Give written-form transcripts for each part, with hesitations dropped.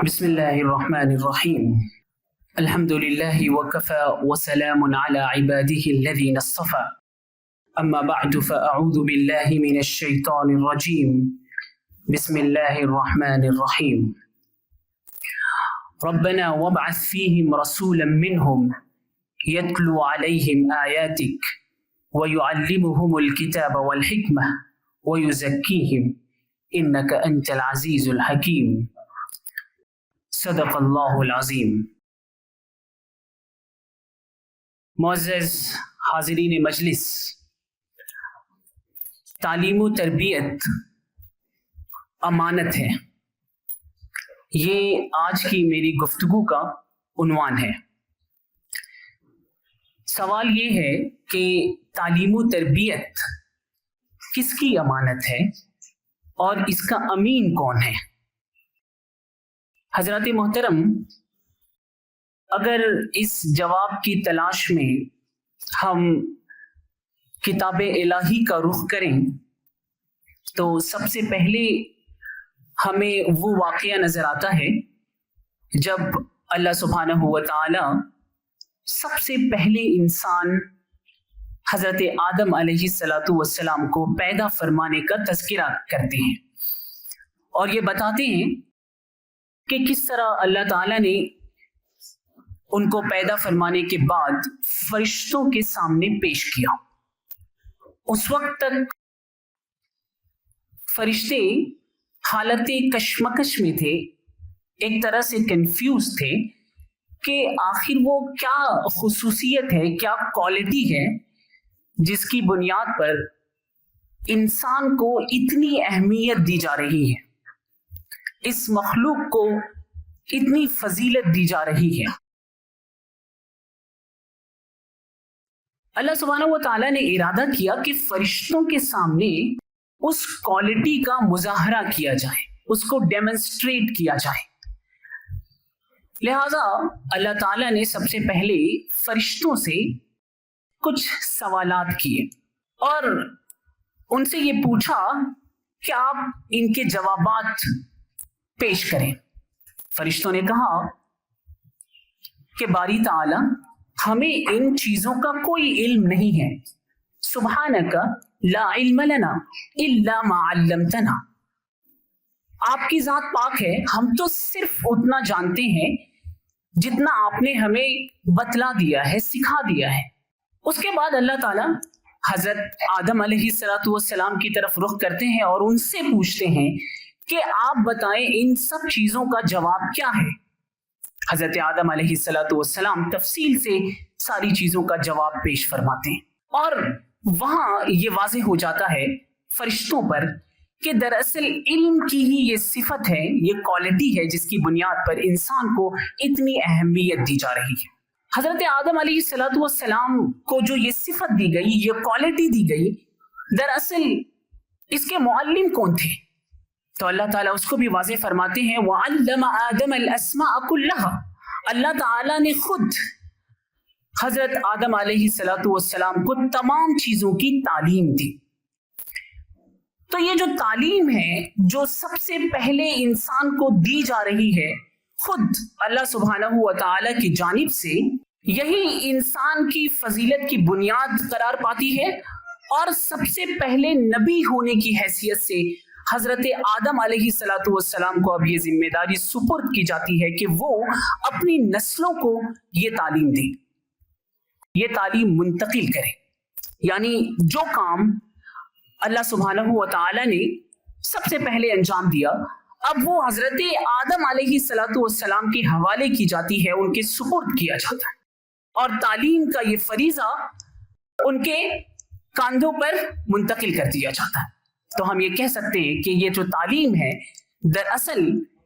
بسم الله الرحمن الرحيم. الحمد لله وكفى وسلام على عباده الذين اصطفى. أما بعد فأعوذ بالله من الشيطان الرجيم. بسم الله الرحمن الرحيم. ربنا وابعث فيهم رسولا منهم يتلو عليهم آياتك ويعلمهم الكتاب والحكمة ويزكيهم إنك أنت العزيز الحكيم. صدق اللہ العظیم. معزز حاضرین مجلس، تعلیم و تربیت امانت ہے، یہ آج کی میری گفتگو کا عنوان ہے. سوال یہ ہے کہ تعلیم و تربیت کس کی امانت ہے اور اس کا امین کون ہے؟ حضرات محترم، اگر اس جواب کی تلاش میں ہم کتاب الہی کا رخ کریں تو سب سے پہلے ہمیں وہ واقعہ نظر آتا ہے جب اللہ سبحانہ و تعالی سب سے پہلے انسان حضرت آدم علیہ السلام کو پیدا فرمانے کا تذکرہ کرتے ہیں اور یہ بتاتے ہیں کہ کس طرح اللہ تعالیٰ نے ان کو پیدا فرمانے کے بعد فرشتوں کے سامنے پیش کیا. اس وقت تک فرشتے حالت کشمکش میں تھے، ایک طرح سے کنفیوز تھے کہ آخر وہ کیا خصوصیت ہے، کیا کوالٹی ہے جس کی بنیاد پر انسان کو اتنی اہمیت دی جا رہی ہے، اس مخلوق کو اتنی فضیلت دی جا رہی ہے. اللہ سبحانہ و تعالیٰ نے ارادہ کیا کہ فرشتوں کے سامنے اس کوالٹی کا مظاہرہ کیا جائے، اس کو ڈیمونسٹریٹ کیا جائے. لہذا اللہ تعالیٰ نے سب سے پہلے فرشتوں سے کچھ سوالات کیے اور ان سے یہ پوچھا کہ آپ ان کے جوابات پیش کریں. فرشتوں نے کہا کہ باری تعالی ہمیں ان چیزوں کا کوئی علم نہیں ہے. سبحانک لا علم لنا الا ما علمتنا. آپ کی ذات پاک ہے، ہم تو صرف اتنا جانتے ہیں جتنا آپ نے ہمیں بتلا دیا ہے، سکھا دیا ہے. اس کے بعد اللہ تعالی حضرت آدم علیہ السلام کی طرف رخ کرتے ہیں اور ان سے پوچھتے ہیں کہ آپ بتائیں ان سب چیزوں کا جواب کیا ہے. حضرت آدم علیہ السلام تفصیل سے ساری چیزوں کا جواب پیش فرماتے ہیں اور وہاں یہ واضح ہو جاتا ہے فرشتوں پر کہ دراصل علم کی ہی یہ صفت ہے، یہ کوالٹی ہے جس کی بنیاد پر انسان کو اتنی اہمیت دی جا رہی ہے. حضرت آدم علیہ السلام کو جو یہ صفت دی گئی، یہ کوالٹی دی گئی، دراصل اس کے معلم کون تھے؟ تو اللہ تعالیٰ اس کو بھی واضح فرماتے ہیں وَعَلَّمَ آدَمَ الْأَسْمَاءَ كُلَّهَا. اللہ تعالیٰ نے خود حضرت آدم علیہ السلام کو تمام چیزوں کی تعلیم دی. تو یہ جو تعلیم ہے جو سب سے پہلے انسان کو دی جا رہی ہے خود اللہ سبحانہ و تعالیٰ کی جانب سے، یہی انسان کی فضیلت کی بنیاد قرار پاتی ہے اور سب سے پہلے نبی ہونے کی حیثیت سے حضرت آدم علیہ السلام کو اب یہ ذمہ داری سپرد کی جاتی ہے کہ وہ اپنی نسلوں کو یہ تعلیم دیں، یہ تعلیم منتقل کرے. یعنی جو کام اللہ سبحانہ و تعالی نے سب سے پہلے انجام دیا، اب وہ حضرت آدم علیہ السلام کے حوالے کی جاتی ہے، ان کے سپرد کیا جاتا ہے اور تعلیم کا یہ فریضہ ان کے کاندھوں پر منتقل کر دیا جاتا ہے. تو ہم یہ کہہ سکتے ہیں کہ یہ جو تعلیم ہے دراصل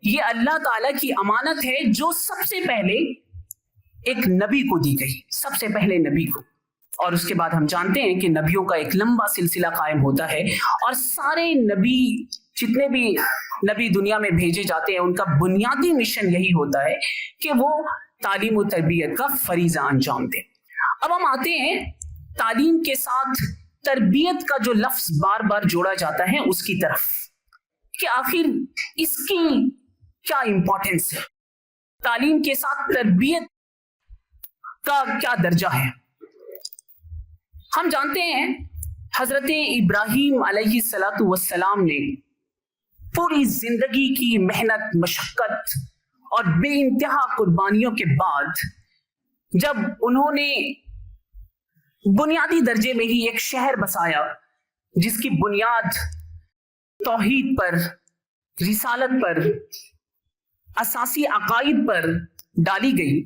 یہ اللہ تعالیٰ کی امانت ہے جو سب سے پہلے ایک نبی کو دی گئی، سب سے پہلے نبی کو. اور اس کے بعد ہم جانتے ہیں کہ نبیوں کا ایک لمبا سلسلہ قائم ہوتا ہے اور سارے نبی، جتنے بھی نبی دنیا میں بھیجے جاتے ہیں، ان کا بنیادی مشن یہی ہوتا ہے کہ وہ تعلیم و تربیت کا فریضہ انجام دیں. اب ہم آتے ہیں تعلیم کے ساتھ تربیت کا جو لفظ بار بار جوڑا جاتا ہے اس کی طرف کہ آخر اس کی क्या इंपॉर्टेंस है, तालीम के साथ तरबियत का क्या दर्जा है। हम जानते हैं हजरत इब्राहीम अलैहिस्सलातु वस्सलाम ने पूरी जिंदगी की मेहनत, मशक्कत और बेइंतहा कुर्बानियों के बाद जब उन्होंने बुनियादी दर्जे में ही एक शहर बसाया जिसकी बुनियाद तौहीद पर, रिसालत पर, असासी अकाइद पर डाली गई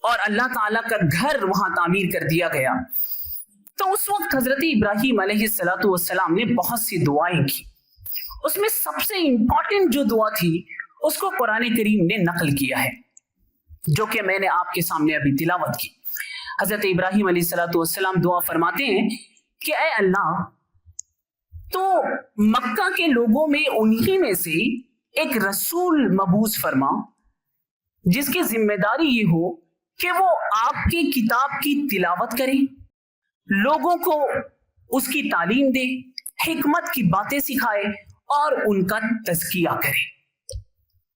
और अल्लाह ताला का घर वहां तामीर कर दिया गया, तो उस वक्त हजरत इब्राहीम अलैहिस्सलातु वस्सलाम ने बहुत सी दुआएं की। उसमें सबसे इंपॉर्टेंट जो दुआ थी उसको कुरान करीम ने नकल किया है, जो कि मैंने आपके सामने अभी तिलावत की। हजरत इब्राहीम अलैहिस्सलातु वस्सलाम दुआ फरमाते हैं कि ऐ अल्लाह, तो मक्का के लोगों में उन्हीं में से एक रसूल मबूस फरमा जिसकी जिम्मेदारी ये हो कि वो आपकी किताब की तिलावत करे, लोगों को उसकी तालीम दे, हिकमत की बातें सिखाए और उनका तज़किया करे।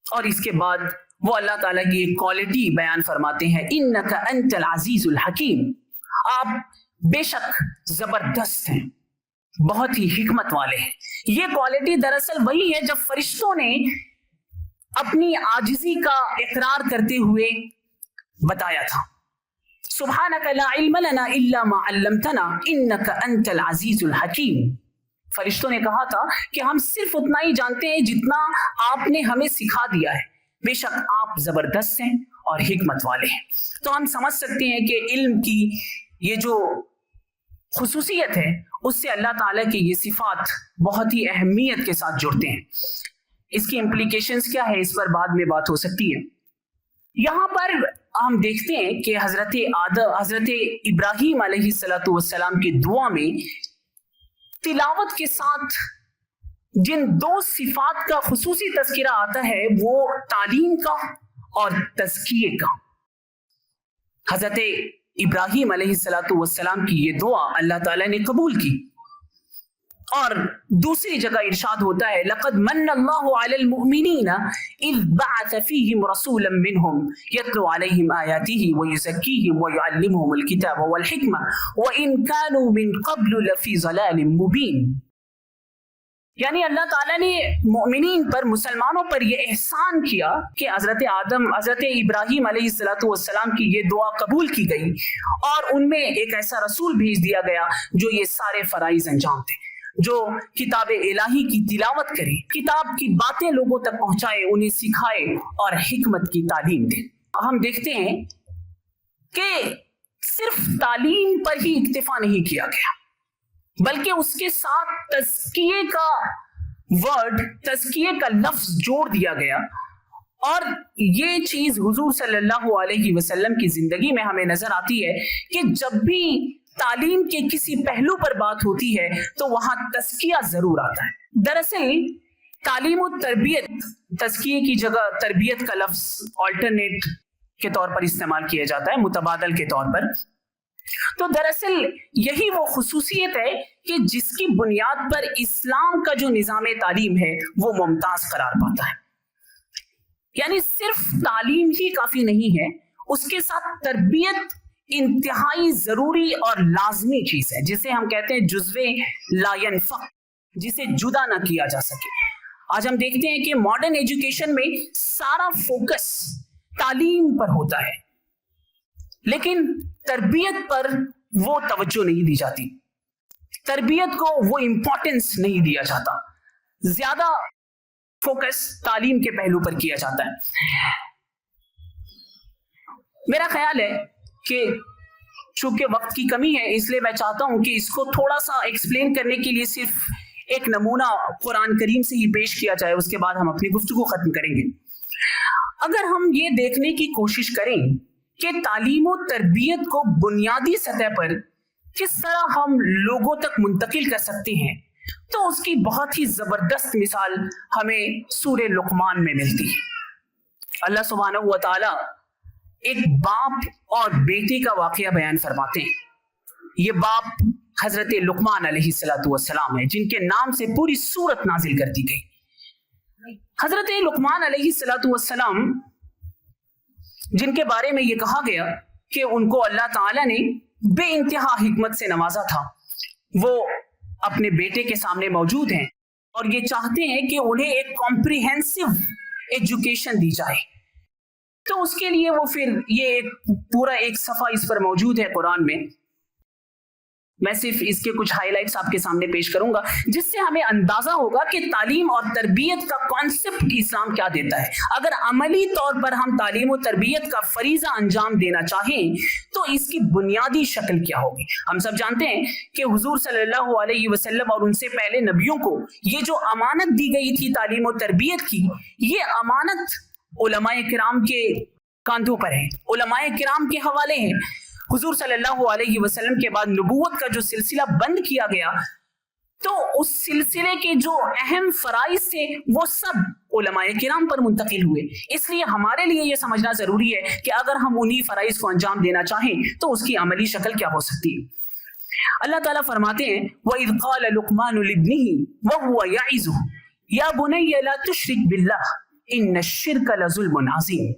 और इसके बाद वो अल्लाह ताला की एक क्वालिटी बयान फरमाते हैं, इन्नका अंतल अजीजुल हकीम, आप बेशक जबरदस्त हैं, बहुत ही हिकमत वाले हैं। ये क्वालिटी दरअसल वही है जब फरिश्तों ने अपनी आजिजी का इकरार करते हुए बताया था, सुब्हानका ला इल्म लना इल्ला मा अल्लमतना इन्नका अंतल अजीजुल हकीम। फरिश्तों ने कहा था कि हम सिर्फ उतना ही जानते हैं जितना आपने हमें सिखा दिया है, बेशक आप जबरदस्त हैं और हिकमत वाले हैं। तो हम समझ सकते हैं कि इल्म की ये जो खुसूसियत है उससे अल्लाह ताला की ये सिफात बहुत ही अहमियत के साथ जुड़ते हैं। इसकी इम्प्लीकेशंस क्या है, इस पर बाद में बात हो सकती है। यहाँ पर हम देखते हैं कि हजरत इब्राहीम अलैहिस्सलातु वस्सलाम की दुआ में तिलावत के साथ जिन दो सिफात का खुसूसी तज़किरा आता है वो तालीम का और तज़किये का। हजरत इब्राहीम अलैहिस्सलातु वस्सलाम की ये दुआ अल्लाह ताला ने कबूल की। और दूसरी जगह इरशाद होता है, लक़द मन्नल्लाहु अलल मुमिनीना इज़ बअस फ़ीहिम रसूलन मिनहुम यतलू अलैहिम आयातिही व युज़क्कीहिम व युअल्लिमुहुमुल किताब वल हिकमा व इन कानू मिन क़ब्लु लफ़ी ज़लालिम मुबीन। यानी अल्लाह ताला ने मोमिनीन पर, मुसलमानों पर यह एहसान किया कि हजरत इब्राहीम अलैहिस्सलातु वस्सलाम की ये दुआ कबूल की गई और उनमें एक ऐसा रसूल भेज दिया गया जो ये सारे फराइज अंजाम थे, जो किताब इलाही की तिलावत करे, किताब की बातें लोगों तक पहुंचाए, उन्हें सिखाए और हिकमत की तालीम दे। हम देखते हैं कि सिर्फ तालीम पर ही इक्तिफा नहीं किया गया, बल्कि उसके साथ तज़किये का वर्ड, तज़किये का लफ्ज जोड़ दिया गया। और ये चीज हुजूर सल्लल्लाहु अलैहि वसल्लम की जिंदगी में हमें नजर आती है कि जब भी तालीम के किसी पहलू पर बात होती है तो वहां तज़किया जरूर आता है। दरअसल तालीम और तरबियत, तज़किये की जगह तरबियत का लफ्ज ऑल्टरनेट के तौर पर इस्तेमाल किया जाता है, मुतबादल के तौर पर। तो दरअसल यही वो खुसूसियत है कि जिसकी बुनियाद पर इस्लाम का जो निज़ाम तालीम है वो मुमताज करार पाता है। यानी सिर्फ तालीम ही काफी नहीं है, उसके साथ तरबियत इंतहाई जरूरी और लाजमी चीज है, जिसे हम कहते हैं जुज़्वे ला यनफ़क, जिसे जुदा ना किया जा सके। आज हम देखते हैं कि मॉडर्न एजुकेशन में सारा फोकस तालीम पर होता है, लेकिन तरबियत पर वो तवज्जो नहीं दी जाती, तरबियत को वो इंपॉर्टेंस नहीं दिया जाता, ज्यादा फोकस तालीम के पहलू पर किया जाता है। मेरा ख्याल है कि चूंकि वक्त की कमी है, इसलिए मैं चाहता हूं कि इसको थोड़ा सा एक्सप्लेन करने के लिए सिर्फ एक नमूना कुरान करीम से ही पेश किया जाए, उसके बाद हम अपनी गुफ्तगू खत्म करेंगे। अगर हम ये देखने की कोशिश करें कि तालीम और तरबियत को बुनियादी सतह पर किस तरह हम लोगों तक मुंतकिल कर सकते हैं, तो उसकी बहुत ही जबरदस्त मिसाल हमें सूरे लुकमान में मिलती है। अल्लाह सुब्हानहू व तआला एक बाप और बेटे का वाकया बयान फरमाते हैं। ये बाप हजरत लुकमान अलैहिस्सलातु वस्सलाम है, जिनके नाम से पूरी सूरत नाजिल कर दी गई। हजरत लुकमान अलैहिस्सलातु वस्सलाम, जिनके बारे में ये कहा गया कि उनको अल्लाह ताला ने बेइंतहा हिकमत से नवाजा था, वो अपने बेटे के सामने मौजूद हैं और ये चाहते हैं कि उन्हें एक कॉम्प्रिहेंसिव एजुकेशन दी जाए। तो उसके लिए वो फिर ये पूरा एक सफ़ा इस पर मौजूद है कुरान में। मैं सिर्फ इसके कुछ हाइलाइट्स आपके सामने पेश करूंगा, जिससे हमें अंदाजा होगा कि तालीम और तरबियत का कॉन्सेप्ट इस्लाम क्या देता है। अगर अमली तौर पर हम तालीम और तरबियत का फरीजा अंजाम देना चाहें तो इसकी बुनियादी शक्ल क्या होगी। हम सब जानते हैं कि हुजूर सल्लल्लाहु अलैहि वसल्लम और उनसे पहले नबियों को ये जो अमानत दी गई थी तालीम और तरबियत की, ये अमानत उलमाए किराम के कांधों पर है, उलमाए किराम के हवाले हैं। हुजूर सल्लल्लाहु अलैहि वसल्लम के बाद नबूवत का जो सिलसिला बंद किया गया, तो उस सिलसिले के जो अहम फराइज थे वो सब उलमाए किराम पर मुंतकिल हुए। इसलिए हमारे लिए ये समझना जरूरी है कि अगर हम उन्हीं फराइज को अंजाम देना चाहें तो उसकी अमली शक्ल क्या हो सकती है। अल्लाह ताला फरमाते हैं, वइज़ क़ाल लुक़मान लिब्निही वहुवा यइज़ुहु या बुनय्या ला तुश्रिक बिल्लाह इन्नश्शिर्क लज़ुल्मुन अज़ीम।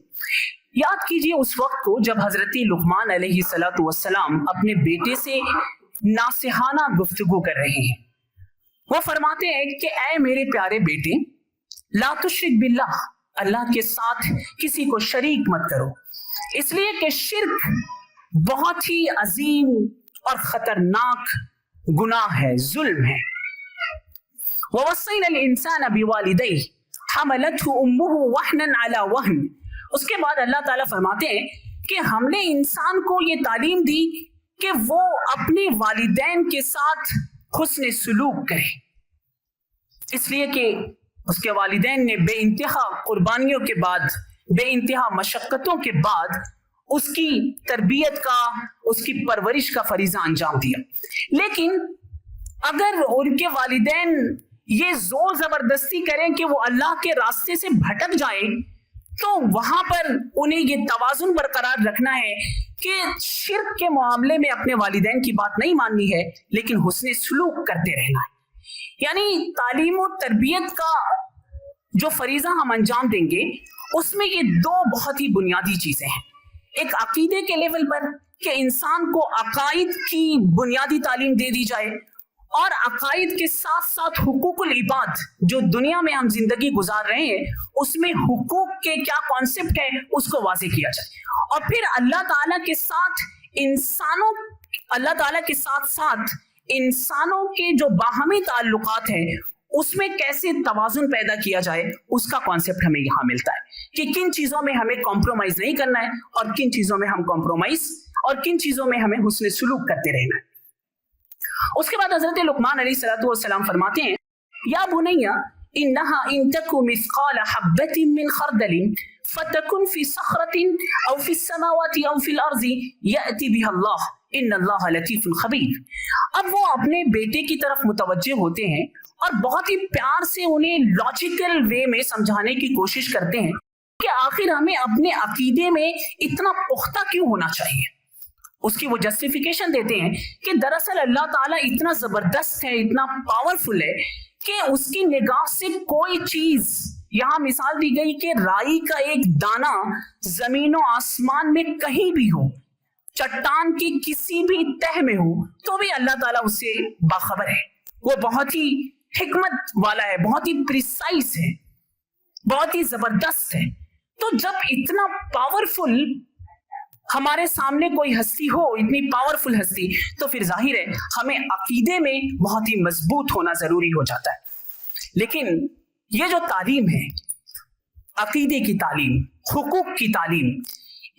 याद कीजिए उस वक्त को जब हजरत लुकमान अलैहिस्सलातु वस्सलाम अपने बेटे से नासिहाना गुफ्तगू कर रहे हैं। वो फरमाते हैं कि ऐ मेरे प्यारे बेटे, ला तुश्रिक बिल्लाह, अल्लाह के साथ किसी को शरीक मत करो, इसलिए कि शिर्क बहुत ही अजीम और खतरनाक गुनाह है, जुल्म है। ववस्सैनल इंसान बिवालिदैहि हमलतहु उम्मुहु वहनन अला वहन। उसके बाद अल्लाह ताला फरमाते हैं कि हमने इंसान को ये तालीम दी कि वो अपने वालिदैन के साथ हुस्न सुलूक करे, इसलिए कि उसके वालिदैन ने बेइंतहा कुर्बानियों के बाद, बेइंतहा मशक्कतों के बाद उसकी तरबियत का, उसकी परवरिश का फरीजा अंजाम दिया। लेकिन अगर उनके वालिदैन ये जोर जबरदस्ती करें कि वो अल्लाह के रास्ते से भटक जाए, तो वहां पर उन्हें ये तवाजुन बरकरार रखना है कि शिर्क के मामले में अपने वालिदैन की बात नहीं माननी है, लेकिन हुस्न सुलूक करते रहना है। यानी तालीम और तरबियत का जो फरीजा हम अंजाम देंगे उसमें ये दो बहुत ही बुनियादी चीजें हैं। एक अकीदे के लेवल पर कि इंसान को अकाइद की बुनियादी तालीम दे दी जाए, और अकाइद के साथ साथ हुकूकुल इबाद, जो दुनिया में हम जिंदगी गुजार रहे हैं उसमें हुकूक के क्या कॉन्सेप्ट है उसको वाज़ेह किया जाए। और फिर अल्लाह ताला के साथ इंसानों के जो बाहमी ताल्लुकात हैं उसमें कैसे तवाजुन पैदा किया जाए, उसका कॉन्सेप्ट हमें यहाँ मिलता है कि किन चीजों में हमें कॉम्प्रोमाइज नहीं करना है और किन चीजों में हम कॉम्प्रोमाइज और किन चीजों में हमें हुस्न सुलूक करते रहना है। उसके बाद हजरत लुकमान अलैहिस्सलातु वस्सलाम फरमाते हैं, या बुनैया इन्नहा इन तकु मिस्काल हब्बतिन मिन खरदलिन फतकुन फी सखरतिन औ फी समावाति औ फिल अर्ज़ि याति बिहा अल्लाह इन्नल्लाह लतीफुन खबीर। अब वो अपने बेटे की तरफ मुतवज्जे होते हैं और बहुत ही प्यार से उन्हें लॉजिकल वे में समझाने की कोशिश करते हैं कि आखिर हमें अपने अकीदे में इतना पुख्ता क्यों होना चाहिए। उसकी वो जस्टिफिकेशन देते हैं कि दरअसल अल्लाह ताला इतना जबरदस्त है, इतना पावरफुल है कि उसकी निगाह से कोई चीज, यहाँ मिसाल दी गई कि राई का एक दाना जमीन और आसमान में कहीं भी हो, चट्टान की किसी भी तह में हो, तो भी अल्लाह ताला उससे बाखबर है। वो बहुत ही हिकमत वाला है, बहुत ही प्रिसाइज है, बहुत ही जबरदस्त है। तो जब इतना पावरफुल हमारे सामने कोई हस्ती हो, इतनी पावरफुल हस्ती, तो फिर जाहिर है हमें अकीदे में बहुत ही मजबूत होना जरूरी हो जाता है। लेकिन ये जो तालीम है, अकीदे की तालीम, हुकूक की तालीम,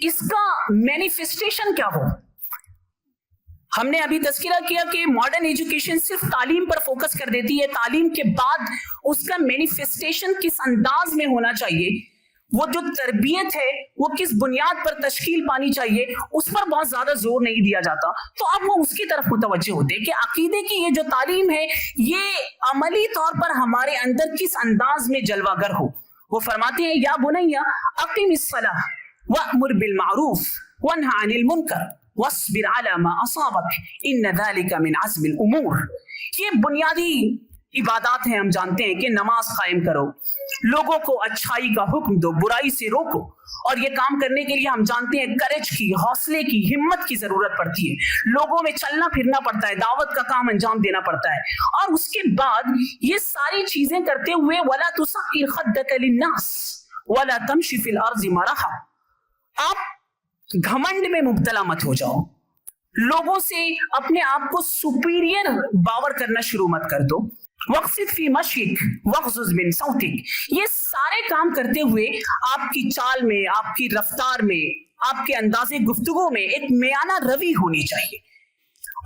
इसका मैनिफेस्टेशन क्या हो। हमने अभी तज़किरा किया कि मॉडर्न एजुकेशन सिर्फ तालीम पर फोकस कर देती है, तालीम के बाद उसका मैनिफेस्टेशन किस अंदाज में होना चाहिए, वो जो तरबियत है वो किस बुनियाद पर तश्कील पानी चाहिए, उस पर बहुत ज्यादा जोर नहीं दिया जाता। तो अब वो उसकी तरफ मुतवज्जे होते हैं कि अकीदे की ये जो तालीम है ये अमली तौर पर हमारे अंदर किस अंदाज में जलवागर हो। वो फरमाते हैं, या बुनैया अक़िमिस्सलाह वअमुर बिल मारूफ वन्हा अनिल मुनकर वस्बिर अला मा असाबक इन्न ज़ालिका मिन अज़्मिल उमूर। ये बुनियादी इबादत हैं, हम जानते हैं कि नमाज कायम करो, लोगों को अच्छाई का हुक्म दो, बुराई से रोको। और ये काम करने के लिए हम जानते हैं करेज की, हौसले की, हिम्मत की जरूरत पड़ती है, लोगों में चलना फिरना पड़ता है, दावत का काम अंजाम देना पड़ता है। और उसके बाद ये सारी चीजें करते हुए वला तुसक्किर खद्दक लिन्नास वला तमशी फिल अर्ज़ि मरहा, आप घमंड में मुब्तला मत हो जाओ, लोगों से अपने आप को सुपीरियर बावर करना शुरू मत कर दो। वक्सिद फी मशिक वक्जुज बिन सौतिक, ये सारे काम करते हुए आपकी चाल में, आपकी रफ्तार में, आपके अंदाजे गुफ्तगू में एक मियाना रवि होनी चाहिए।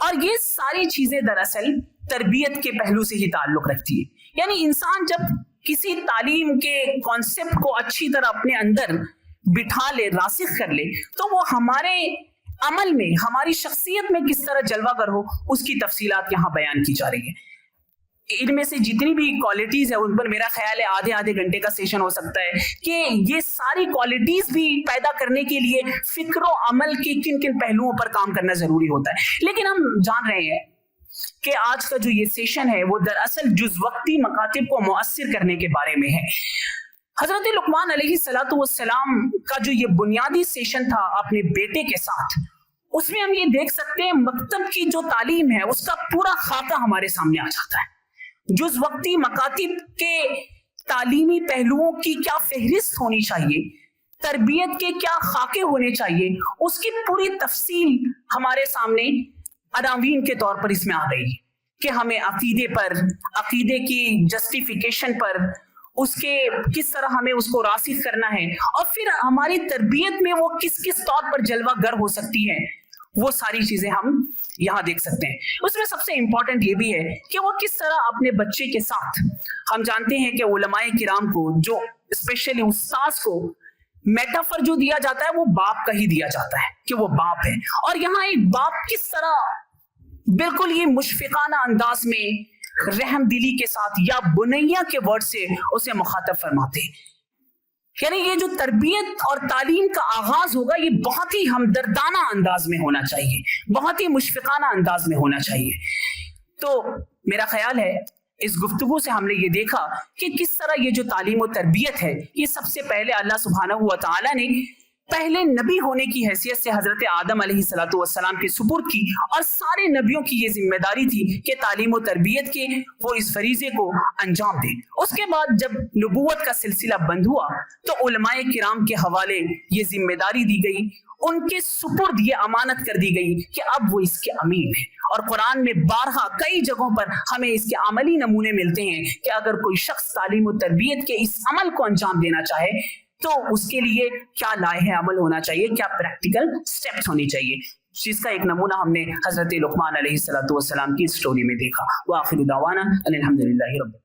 और ये सारी चीजें दरअसल तरबियत के पहलू से ही ताल्लुक रखती है। यानी इंसान जब किसी तालीम के कॉन्सेप्ट को अच्छी तरह अपने अंदर बिठा ले, रासिख कर ले, तो वो हमारे अमल में, हमारी शख्सियत में किस तरह जलवागर हो, उसकी तफसीलात यहाँ बयान की जा रही है। इनमें से जितनी भी क्वालिटीज है उन पर मेरा ख्याल है आधे आधे घंटे का सेशन हो सकता है कि ये सारी क्वालिटीज भी पैदा करने के लिए फिक्र और अमल के किन किन पहलुओं पर काम करना जरूरी होता है। लेकिन हम जान रहे हैं कि आज का जो ये सेशन है वो दरअसल जुज़वक्ती मकातिब को मुअस्सिर करने के बारे में है। हजरत लुकमान अलैहिस्सलातु वस्सलाम का जो ये बुनियादी सेशन था अपने बेटे के साथ, उसमें हम ये देख सकते हैं मकतब की जो तालीम है उसका पूरा खाका हमारे सामने आ जाता है। जुज़वक्ती मकातिब के तालीमी पहलुओं की क्या फहरिस्त होनी चाहिए, तरबियत के क्या खाके होने चाहिए, उसकी पूरी तफसील हमारे सामने अनावीन के तौर पर इसमें आ गई कि हमें अकीदे पर, अकीदे की जस्टिफिकेशन पर, उसके किस तरह हमें उसको रासिख करना है, और फिर हमारी तरबियत में वो किस किस तौर पर जलवागर हो सकती है, वो सारी चीजें हम यहाँ देख सकते हैं। उसमें सबसे इंपॉर्टेंट ये भी है कि वो किस तरह अपने बच्चे के साथ, हम जानते हैं कि उलमाए किराम को, जो स्पेशली उस्ताद को मेटाफर जो दिया जाता है वो बाप का ही दिया जाता है कि वो बाप है। और यहाँ एक बाप किस तरह बिल्कुल ये मुशफिकाना अंदाज में, रहम दिली के साथ या बुनैया के वर्ड से उसे मुखातब फरमाते हैं। यानी ये जो तरबियत और तालीम का आगाज होगा ये बहुत ही हमदर्दाना अंदाज में होना चाहिए, बहुत ही मुशफिकाना अंदाज में होना चाहिए। तो मेरा ख्याल है इस गुफ्तगू से हमने ये देखा कि किस तरह ये जो तालीम और तरबियत है ये सबसे पहले अल्लाह सुब्हानहू व तआला ने पहले नबी होने की हैसियत से हजरत आदम अलैहिस्सलातु वस्सलाम के सुपुर्द की, और सारे नबियों की ये जिम्मेदारी थी कि तालीम और तरबियत के वो इस फरीजे को अंजाम दें। उसके बाद जब नबूवत का सिलसिला बंद हुआ तो उलमाए किराम के हवाले ये जिम्मेदारी दी गई, उनके सुपुर्द ये अमानत कर दी गई कि अब वो इसके अमीन है। और कुरान में बारहा कई जगहों पर हमें इसके अमली नमूने मिलते हैं कि अगर कोई शख्स तालीम और तरबियत के इस अमल को अंजाम देना चाहे तो उसके लिए क्या लाहे अमल होना चाहिए, क्या प्रैक्टिकल स्टेप्स होनी चाहिए, जिसका एक नमूना हमने हजरत लुकमान अलैहिस्सलातु वस्सलाम की स्टोरी में देखा। व आखिरु दावाना अनिल हम्दुलिल्लाहि रब्बिल